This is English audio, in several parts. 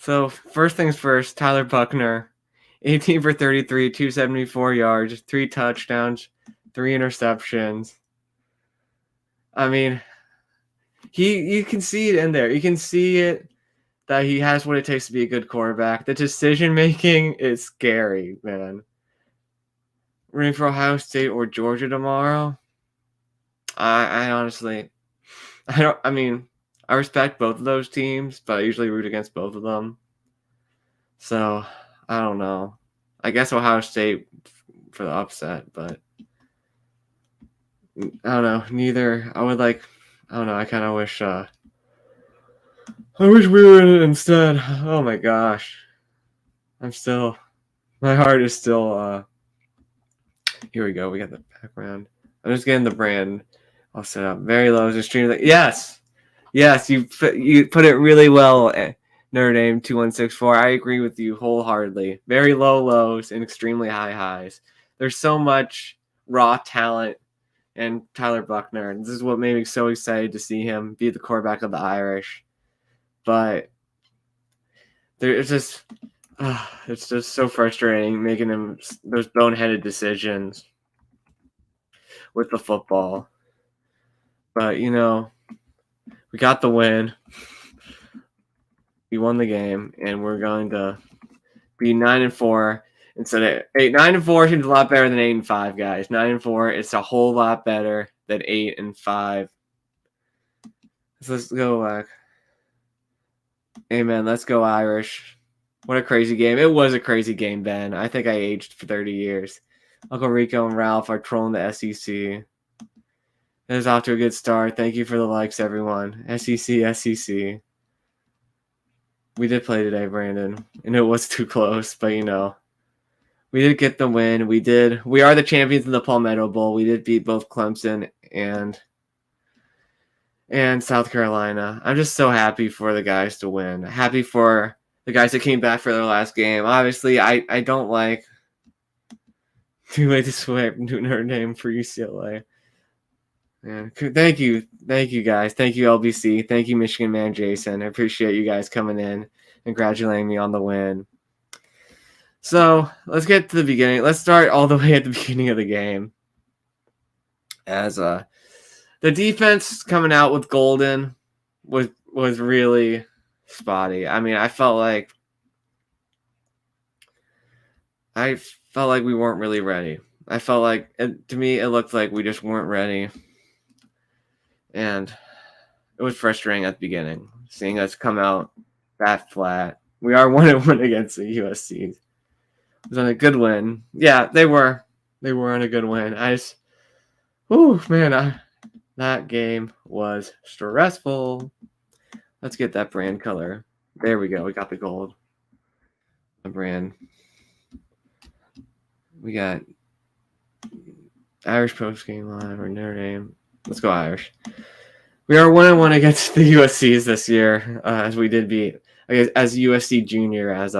So first things first, Tyler Buckner, 18 for 33, 274 yards, 3 touchdowns, 3 interceptions. I mean, you can see it in there. You can see it that he has what it takes to be a good quarterback. The decision making is scary, man. Rooting for Ohio State or Georgia tomorrow. I honestly, I respect both of those teams, but I usually root against both of them. So I don't know. I guess Ohio State for the upset, but I don't know. Neither. I don't know. I kind of wish. I wish we were in it instead. Oh my gosh. My heart is still. Here we go. We got the background. I'm just getting the brand all set up. Very low. Just stream. Yes. You put it really well. Notre Dame 2164. I agree with you wholeheartedly. Very low lows and extremely high highs. There's so much raw talent in Tyler Buckner. And this is what made me so excited to see him be the quarterback of the Irish. But it's just so frustrating making him those boneheaded decisions with the football. But, we got the win. We won the game, and we're going to be 9-4 instead of 8. 9-4 seems a lot better than 8-5, guys. 9-4, it's a whole lot better than 8-5. So let's go back. Amen. Let's go Irish. What a crazy game. It was a crazy game, Ben. I think I aged for 30 years. Uncle Rico and Ralph are trolling the SEC. It is off to a good start. Thank you for the likes, everyone. SEC. We did play today, Brandon, and it was too close, but we did get the win. We are the champions of the Palmetto Bowl. We did beat both Clemson and South Carolina. I'm just so happy for the guys to win. Happy for the guys that came back for their last game. Obviously, I don't like too late to swear Notre Dame for UCLA. Man, thank you guys. Thank you LBC. Thank you Michigan man Jason. I appreciate you guys coming in and congratulating me on the win. So let's get to the beginning. Let's start all the way at the beginning of the game. As the defense coming out with Golden was really spotty. I mean, I felt like we weren't really ready. I felt like to me it looked like we just weren't ready. And it was frustrating at the beginning, seeing us come out that flat. We are 1-1 against the USC. It was on a good win. Yeah, they were on a good win. That game was stressful. Let's get that brand color. There we go. We got the gold. The brand. We got Irish Postgame live or Notre Dame. Let's go Irish. We are 1-1 against the USCs this year, as we did beat, I guess, as USC Junior, as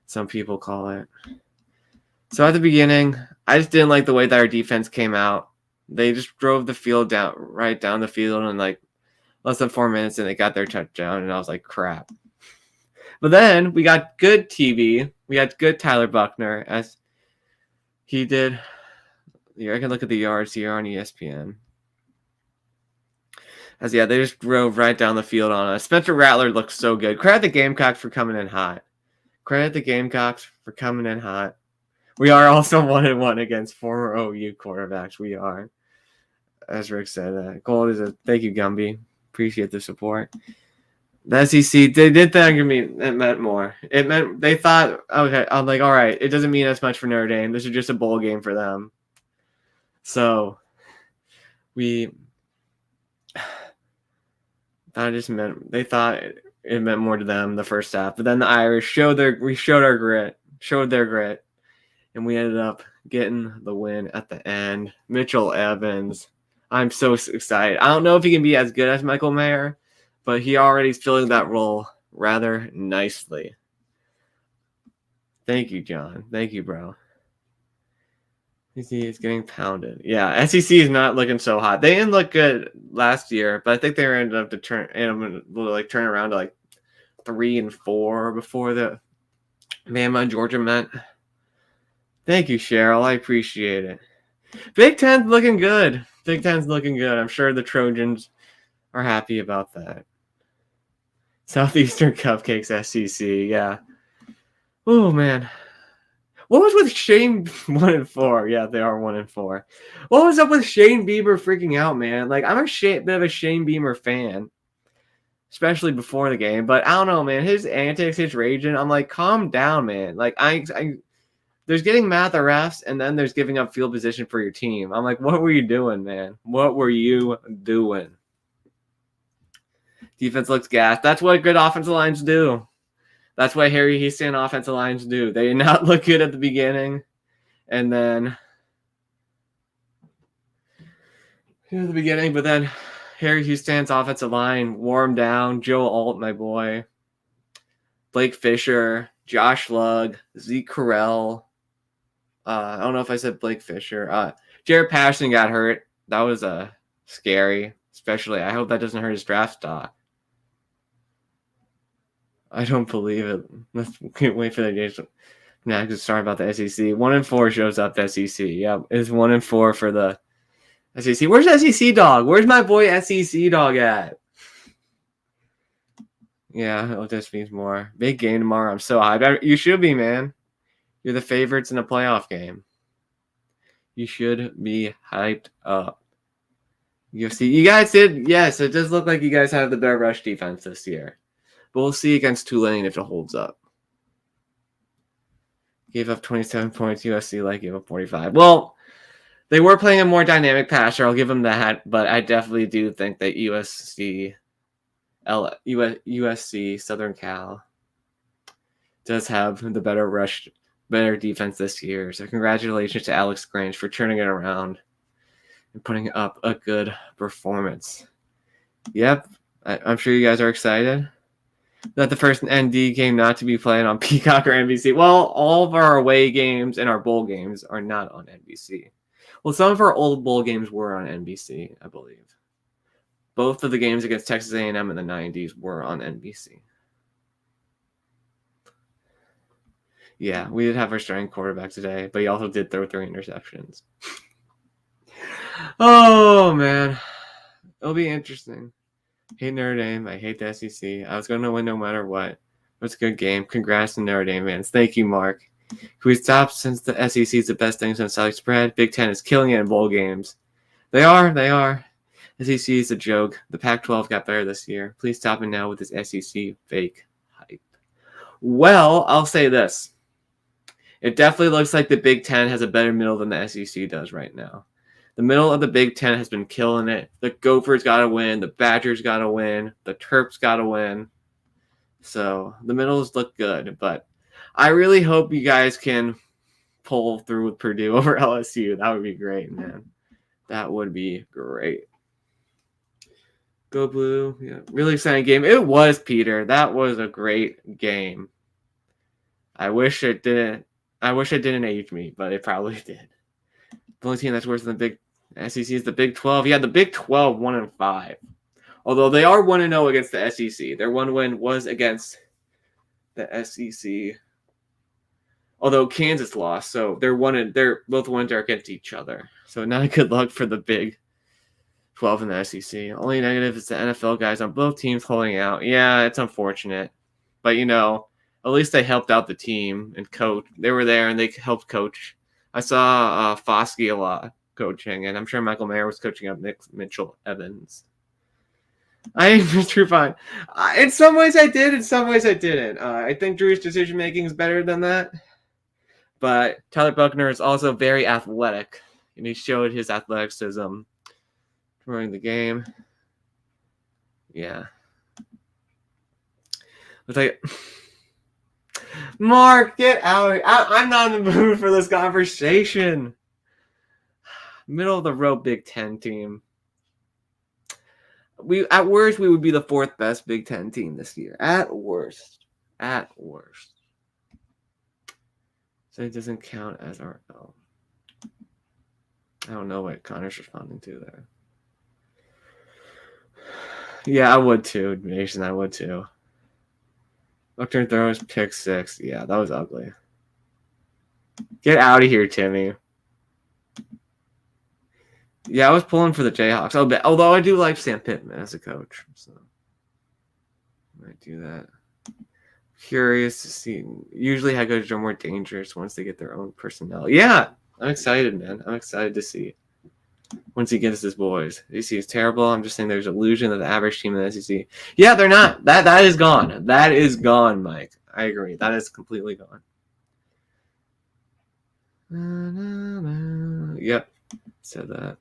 some people call it. So at the beginning, I just didn't like the way that our defense came out. They just drove the field right down the field in like less than 4 minutes, and they got their touchdown, and I was like, crap. But then we got good TV. We got good Tyler Buckner, as he did. I can look at the yards here on ESPN. They just drove right down the field on us. Spencer Rattler looked so good. Credit the Gamecocks for coming in hot. We are also 1-1 against former OU quarterbacks. We are. As Rick said, gold is a thank you, Gumby. Appreciate the support. The SEC, they did think it meant more. It meant they thought, okay, I'm like, all right, it doesn't mean as much for Notre Dame. This is just a bowl game for them. So they thought it meant more to them the first half, but then the Irish showed their grit, and we ended up getting the win at the end. Mitchell Evans, I'm so excited. I don't know if he can be as good as Michael Mayer, but he already is filling that role rather nicely. Thank you, John. Thank you, bro. SEC is getting pounded. Yeah, SEC is not looking so hot. They didn't look good last year, but I think they ended up turn around to like 3-4 before the Bama and Georgia met. Thank you, Cheryl. I appreciate it. Big Ten's looking good. Big Ten's looking good. I'm sure the Trojans are happy about that. Southeastern Cupcakes SEC, yeah. Oh man. What was with Shane 1-4? Yeah, they are 1-4. What was up with Shane Bieber freaking out, man? Like, I'm a bit of a Shane Bieber fan, especially before the game. But I don't know, man. His antics, his raging. I'm like, calm down, man. Like, there's getting mad at the refs, and then there's giving up field position for your team. I'm like, what were you doing, man? What were you doing? Defense looks gassed. That's what good offensive lines do. That's what Harry Houston offensive lines do. They did not look good at the beginning. And then here's the beginning, but then Harry Houston's offensive line wore him down. Joe Alt, my boy. Blake Fisher, Josh Lugg, Zeke Carell. I don't know if I said Blake Fisher. Jared Patterson got hurt. That was scary, especially. I hope that doesn't hurt his draft stock. I don't believe it. Let's wait for the games. Now, just sorry about the SEC. 1-4 shows up the SEC. Yep, it's 1-4 for the SEC. Where's SEC dog? Where's my boy SEC dog at? Yeah, it just means more. Big game tomorrow. I'm so hyped. You should be, man. You're the favorites in a playoff game. You should be hyped up. UFC. You guys did. Yes, it does look like you guys have the better rush defense this year. But we'll see against Tulane if it holds up. Gave up 27 points. USC gave up 45. Well, they were playing a more dynamic passer. I'll give them that. But I definitely do think that USC, Southern Cal, does have the better defense this year. So congratulations to Alex Grange for turning it around and putting up a good performance. Yep, I'm sure you guys are excited. That the first ND game not to be played on Peacock or NBC. Well, all of our away games and our bowl games are not on NBC. Well, some of our old bowl games were on NBC, I believe. Both of the games against Texas A&M in the 90s were on NBC. Yeah, we did have our starting quarterback today, but he also did throw 3 interceptions. Oh, man. It'll be interesting. Hate Notre Dame. I hate the SEC. I was going to win no matter what. It was a good game. Congrats to Notre Dame fans. Thank you, Mark. Who we stopped since the SEC is the best thing since South spread. Big Ten is killing it in bowl games. They are. SEC is a joke. The Pac-12 got better this year. Please stop it now with this SEC fake hype. Well, I'll say this. It definitely looks like the Big Ten has a better middle than the SEC does right now. The middle of the Big Ten has been killing it. The Gophers got to win. The Badgers got to win. The Terps got to win. So the middles look good. But I really hope you guys can pull through with Purdue over LSU. That would be great, man. That would be great. Go Blue. Yeah, really exciting game. It was, Peter. That was a great game. I wish it didn't age me, but it probably did. The only team that's worse than the Big SEC is the Big 12. Yeah, the Big 12 1-5. Although they are 1-0 against the SEC. Their one win was against the SEC. Although Kansas lost, so they're both wins are against each other. So not a good luck for the Big 12 in the SEC. Only negative is the NFL guys on both teams holding out. Yeah, it's unfortunate. But at least they helped out the team and coach. They were there and they helped coach. I saw Foskey a lot coaching, and I'm sure Michael Mayer was coaching up Nick Mitchell Evans. I think Mr. Fine. In some ways I did, in some ways I didn't. I think Drew's decision making is better than that. But Tyler Buckner is also very athletic, and he showed his athleticism during the game. Yeah. Looks like Mark, get out. I'm not in the mood for this conversation. Middle of the road Big Ten team. At worst, we would be the 4th best Big Ten team this year. At worst. So it doesn't count as our L. I don't know what Connor's responding to there. Yeah, I would too, Mason. I would too. Upturn throws, pick 6. Yeah, that was ugly. Get out of here, Timmy. Yeah, I was pulling for the Jayhawks. Although I do like Sam Pittman as a coach, so I might do that. Curious to see. Usually, head coaches are more dangerous once they get their own personnel. Yeah, I'm excited, man. I'm excited to see once he gets his boys. The SEC is terrible. I'm just saying there's illusion of the average team in the SEC. Yeah, they're not. That is gone. That is gone, Mike. I agree. That is completely gone. Yep, said that.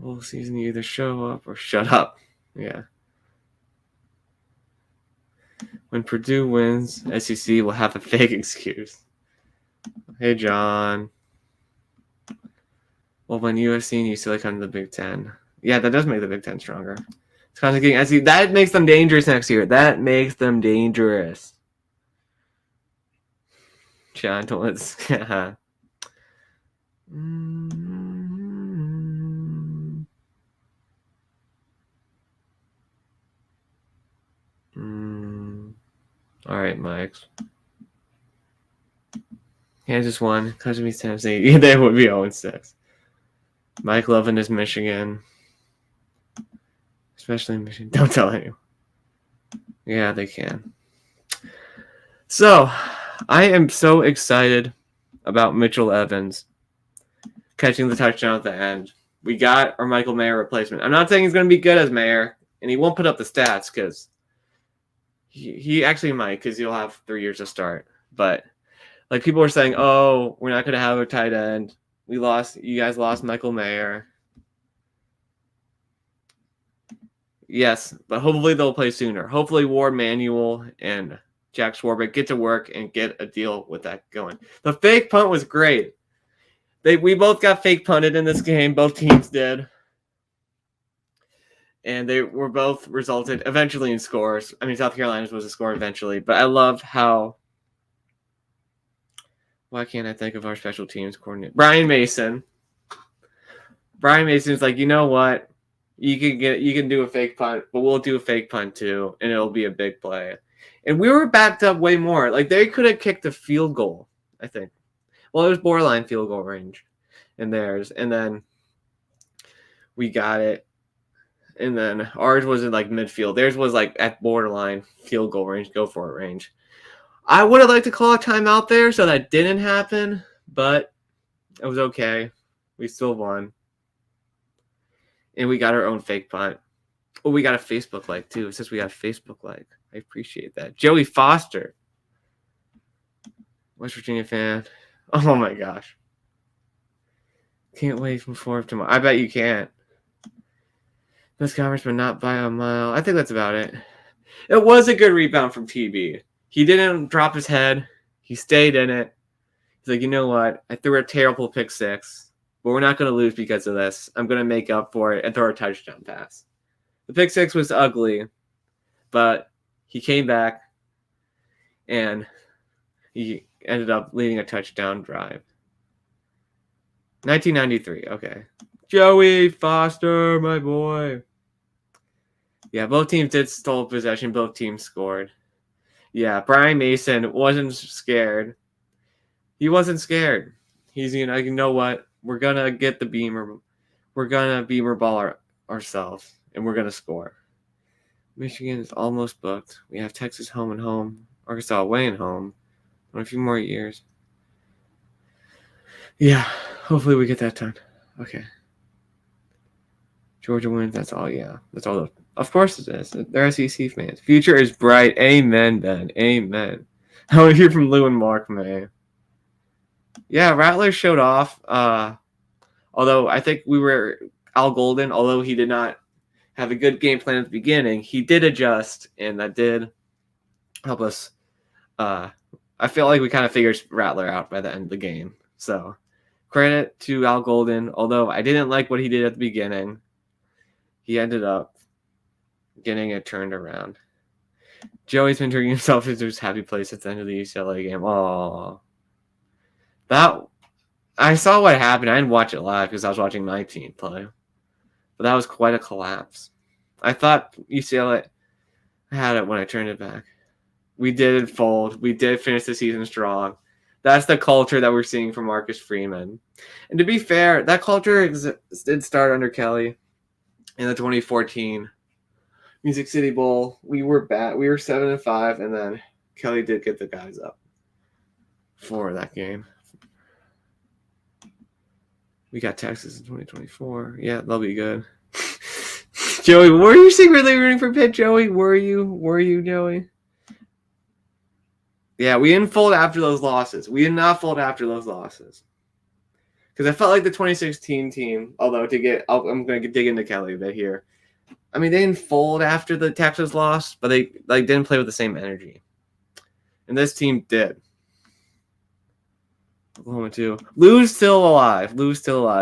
Whole season, you either show up or shut up. Yeah. When Purdue wins, SEC will have a fake excuse. Hey, John. Well, when USC and UCLA come to the Big Ten. Yeah, that does make the Big Ten stronger. It's kind of getting SEC. That makes them dangerous next year. That makes them dangerous. John, let's. All right, Mike. Kansas won. Country meets Tennessee. Yeah, they would be 0-6. Mike Lovin is Michigan. Especially Michigan. Don't tell anyone. Yeah, they can. So, I am so excited about Mitchell Evans catching the touchdown at the end. We got our Michael Mayer replacement. I'm not saying he's going to be good as Mayer, and he won't put up the stats because he actually might, because he'll have 3 years to start. But like people were saying, oh, we're not going to have a tight end. You guys lost Michael Mayer. Yes, but hopefully they'll play sooner. Hopefully Ward Manuel and Jack Swarbrick get to work and get a deal with that going. The fake punt was great. We both got fake punted in this game. Both teams did. And they were both resulted eventually in scores. I mean, South Carolina's was a score eventually. But I love how... Why can't I think of our special teams coordinator? Brian Mason. Brian Mason's like, you know what? You can do a fake punt, but we'll do a fake punt too, and it'll be a big play. And we were backed up way more. Like, they could have kicked a field goal, I think. Well, it was borderline field goal range in theirs. And then we got it. And then ours was in like midfield. Theirs was like at borderline field goal range, go for it range. I would have liked to call a timeout there, so that didn't happen, but it was okay. We still won. And we got our own fake punt. Oh, we got a Facebook like too. It says we got a Facebook like. I appreciate that. Joey Foster. West Virginia fan. Oh my gosh. Can't wait from 4 tomorrow. I bet you can't. This conference, but not by a mile. I think that's about it. It was a good rebound from TB. He didn't drop his head. He stayed in it. He's like, you know what? I threw a terrible pick 6, but we're not going to lose because of this. I'm going to make up for it and throw a touchdown pass. The pick 6 was ugly, but he came back and he ended up leading a touchdown drive. 1993. Okay. Joey Foster, my boy. Yeah, both teams did stole possession. Both teams scored. Yeah, Brian Mason wasn't scared. He wasn't scared. He's, you know what? We're going to get the beamer. We're going to beamer ball ourselves, and we're going to score. Michigan is almost booked. We have Texas home and home. Arkansas away and home. In a few more years. Yeah, hopefully we get that done. Okay. Georgia wins. That's all. Yeah, that's all. Of course it is. They're SEC fans. Future is bright. Amen, Ben. Amen. I want to hear from Lou and Mark, man. Yeah, Rattler showed off. Although I think Al Golden, although he did not have a good game plan at the beginning, he did adjust, and that did help us. I feel like we kind of figured Rattler out by the end of the game. So credit to Al Golden, although I didn't like what he did at the beginning. He ended up getting it turned around. Joey's been turning himself into his happy place at the end of the UCLA game. Oh, I saw what happened. I didn't watch it live because I was watching my team play. But that was quite a collapse. I thought UCLA had it when I turned it back. We did fold. We did finish the season strong. That's the culture that we're seeing from Marcus Freeman. And to be fair, that culture did start under Kelly in the 2014 Music City Bowl. We were bad. We were 7-5, and then Kelly did get the guys up for that game. We got Texas in 2024. Yeah, they'll be good. Joey, were you secretly rooting for Pitt, Joey? Were you, Joey? Yeah, we didn't fold after those losses. We did not fold after those losses. Because I felt like the 2016 team, although I'm going to dig into Kelly a bit here. I mean, they didn't fold after the Texas loss, but they didn't play with the same energy. And this team did. Oklahoma too. Lou's still alive.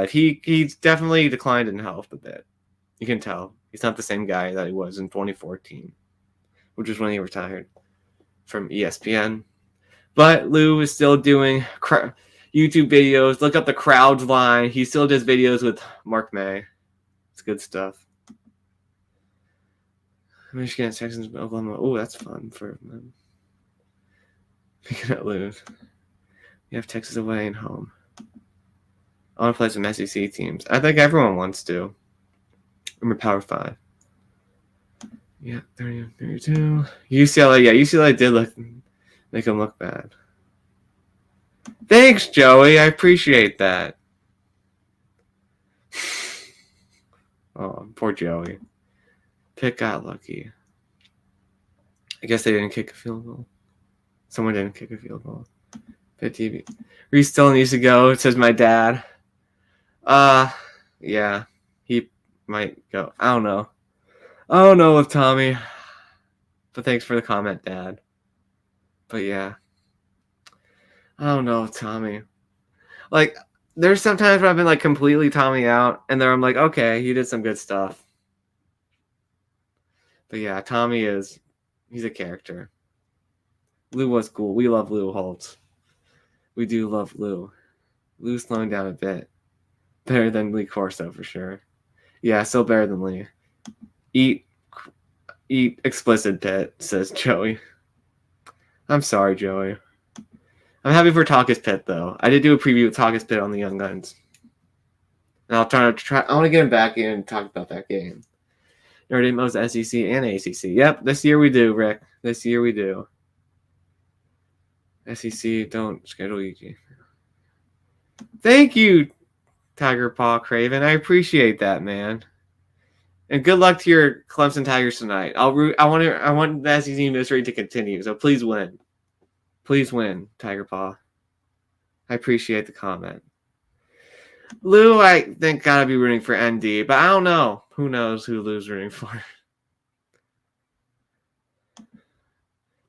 He's definitely declined in health a bit. You can tell. He's not the same guy that he was in 2014, which is when he retired from ESPN. But Lou is still doing YouTube videos. Look up the Crowds line. He still does videos with Mark May. It's good stuff. Michigan, Texans, Oklahoma. Oh, that's fun for them. We cannot lose. We have Texas away and home. I want to play some SEC teams. I think everyone wants to. I'm a Power 5. Yeah, 30, 32. UCLA, yeah, UCLA did make them look bad. Thanks, Joey. I appreciate that. Oh, poor Joey. Pitt got lucky. I guess they didn't kick a field goal. Someone didn't kick a field goal. Pitt TV. Reese still needs to go, says my dad. Yeah. He might go. I don't know with Tommy. But thanks for the comment, Dad. But yeah. I don't know with Tommy. Like, there's sometimes where I've been like completely Tommy out, and then I'm like, okay, he did some good stuff. But yeah, Tommy he's a character. Lou was cool. We love Lou Holtz. We do love Lou. Lou's slowing down a bit. Better than Lee Corso for sure. Yeah, still better than Lee. Eat explicit Pitt, says Joey. I'm sorry, Joey. I'm happy for Talkus Pitt though. I did do a preview with Talkus Pitt on the Young Guns. And I want to get him back in and talk about that game. Notre Dame owes SEC and ACC. Yep, this year we do, Rick. This year we do. SEC, don't schedule EG. Thank you, Tiger Paw Craven. I appreciate that, man. And good luck to your Clemson Tigers tonight. I want the SEC mystery to continue. So please win. Please win, Tiger Paw. I appreciate the comment. Lou, I think gotta be rooting for ND, but I don't know. Who knows who Lou's rooting for?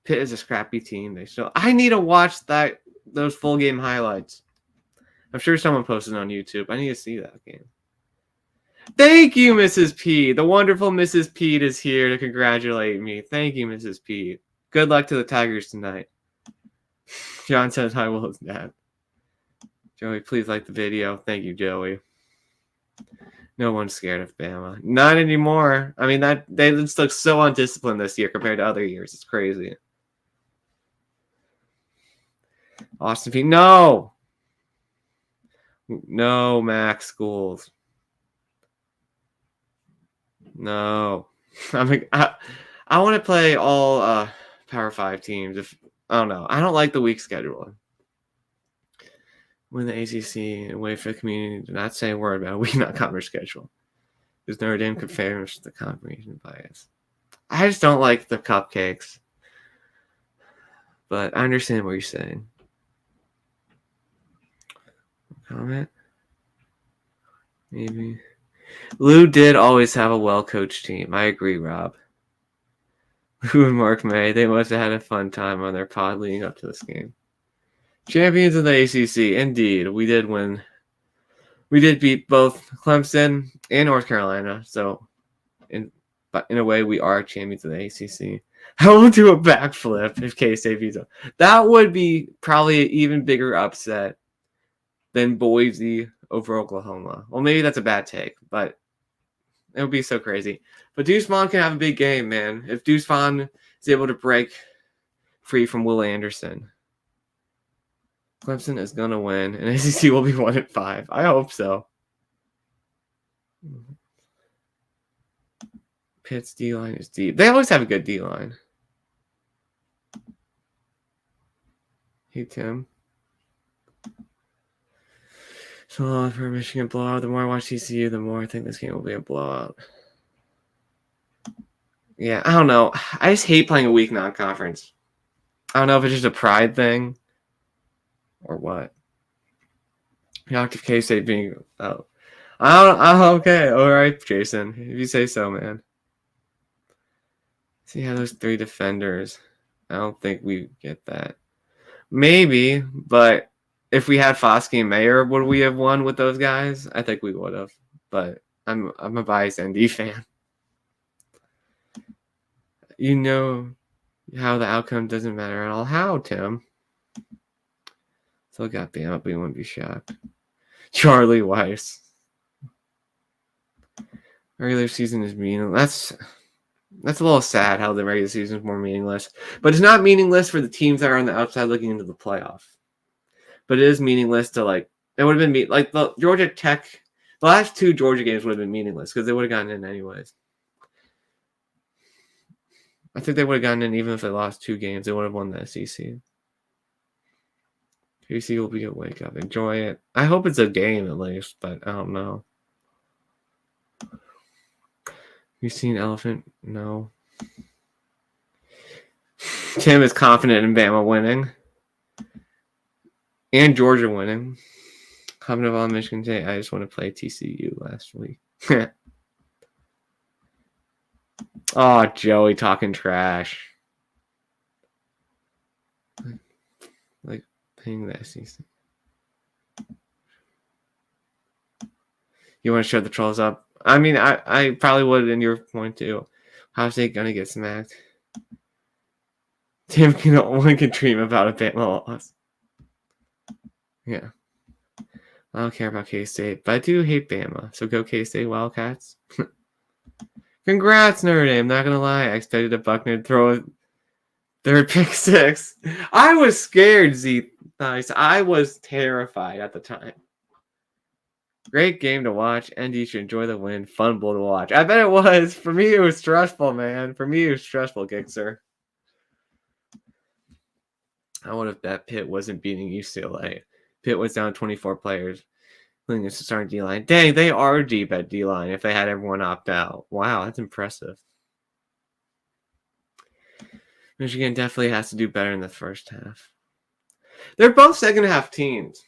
Pitt is a scrappy team. I need to watch those full game highlights. I'm sure someone posted on YouTube. I need to see that game. Thank you, Mrs. P. The wonderful Mrs. Pete is here to congratulate me. Thank you, Mrs. Pete. Good luck to the Tigers tonight. John says I will his dad. Joey, please like the video. Thank you, Joey. No one's scared of Bama. Not anymore. I mean, they just look so undisciplined this year compared to other years. It's crazy. Austin P. No, Max Schools. No. I want to play all Power 5 teams. I don't know. I don't like the week schedule. When the ACC and wait for the community to not say a word about a week not coverage schedule. Because Notre Dame confirms the confirmation bias. I just don't like the cupcakes. But I understand what you're saying. Comment? Maybe. Lou did always have a well-coached team. I agree, Rob. Lou and Mark May, they must have had a fun time on their pod leading up to this game. Champions of the ACC. Indeed, we did win. We did beat both Clemson and North Carolina. So, in a way, we are champions of the ACC. I will do a backflip if K-State beats them. That would be probably an even bigger upset than Boise over Oklahoma. Well, maybe that's a bad take, but it would be so crazy. But Deuce Vaughn can have a big game, man. If Deuce Vaughn is able to break free from Will Anderson. Clemson is going to win, and SEC will be 1-5. I hope so. Pitt's D-line is deep. They always have a good D-line. Hey, Tim. So for a Michigan blowout, the more I watch TCU, the more I think this game will be a blowout. Yeah, I don't know. I just hate playing a weak non-conference. I don't know if it's just a pride thing or what. Active K-State being oh. Okay, all right, Jason. If you say so, man. See how those 3 defenders. I don't think we get that. Maybe, but if we had Foskey and Mayer, would we have won with those guys? I think we would have. But I'm a biased ND fan. You know how the outcome doesn't matter at all. How, Tim? Still got Bama, we wouldn't be shocked. Charlie Weiss. Regular season is meaningless. That's a little sad how the regular season is more meaningless. But it's not meaningless for the teams that are on the outside looking into the playoff. But it is meaningless to, like, it would have been like the Georgia Tech. The last 2 Georgia games would have been meaningless because they would have gotten in anyways. I think they would have gotten in even if they lost 2 games. They would have won the SEC. SEC will be a wake up. Enjoy it. I hope it's a game at least, but I don't know. You seen Elephant? No. Tim is confident in Bama winning. And Georgia winning. Confident on Michigan State. I just want to play TCU last week. Oh, Joey talking trash. Like paying the SEC. You want to shut the trolls up? I mean, I probably would in your point too. How's State gonna get smacked? Tim can only dream about a Bama loss. Yeah. I don't care about K-State, but I do hate Bama. So go K-State Wildcats. Congrats, Notre Dame. Not gonna lie, I expected a Buckner to throw a third pick 6. I was scared, Z. Nice. I was terrified at the time. Great game to watch, and you should enjoy the win. Fun bowl to watch. I bet it was. For me, it was stressful, man. For me, it was stressful, Gixer. I would have bet Pitt wasn't beating UCLA. Pitt was down 24 players. Including the starting D-line. Dang, they are deep at D-line if they had everyone opt out. Wow, that's impressive. Michigan definitely has to do better in the first half. They're both second half teams.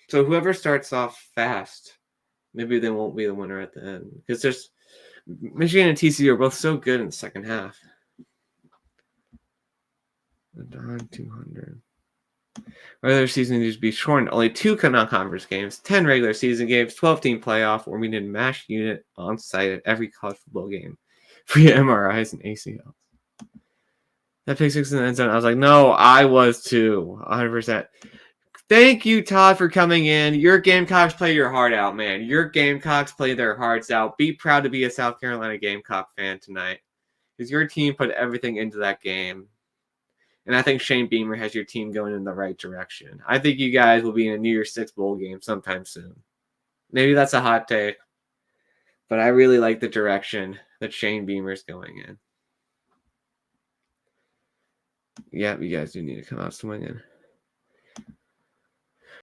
So whoever starts off fast, maybe they won't be the winner at the end. Because there's Michigan and TCU are both so good in the second half. The Don 200. Regular season needs to be shortened. Only 2 non-conference games, 10 regular season games, 12-team playoff, or we need a MASH unit on site at every college football game. Free MRIs and ACLs. That pick 6 in the end zone. I was like, no, I was too. 100%. Thank you, Todd, for coming in. Your Gamecocks play your heart out, man. Your Gamecocks play their hearts out. Be proud to be a South Carolina Gamecock fan tonight. Because your team put everything into that game. And I think Shane Beamer has your team going in the right direction. I think you guys will be in a New Year's Six bowl game sometime soon. Maybe that's a hot take. But I really like the direction that Shane Beamer's going in. Yeah, you guys do need to come out swinging.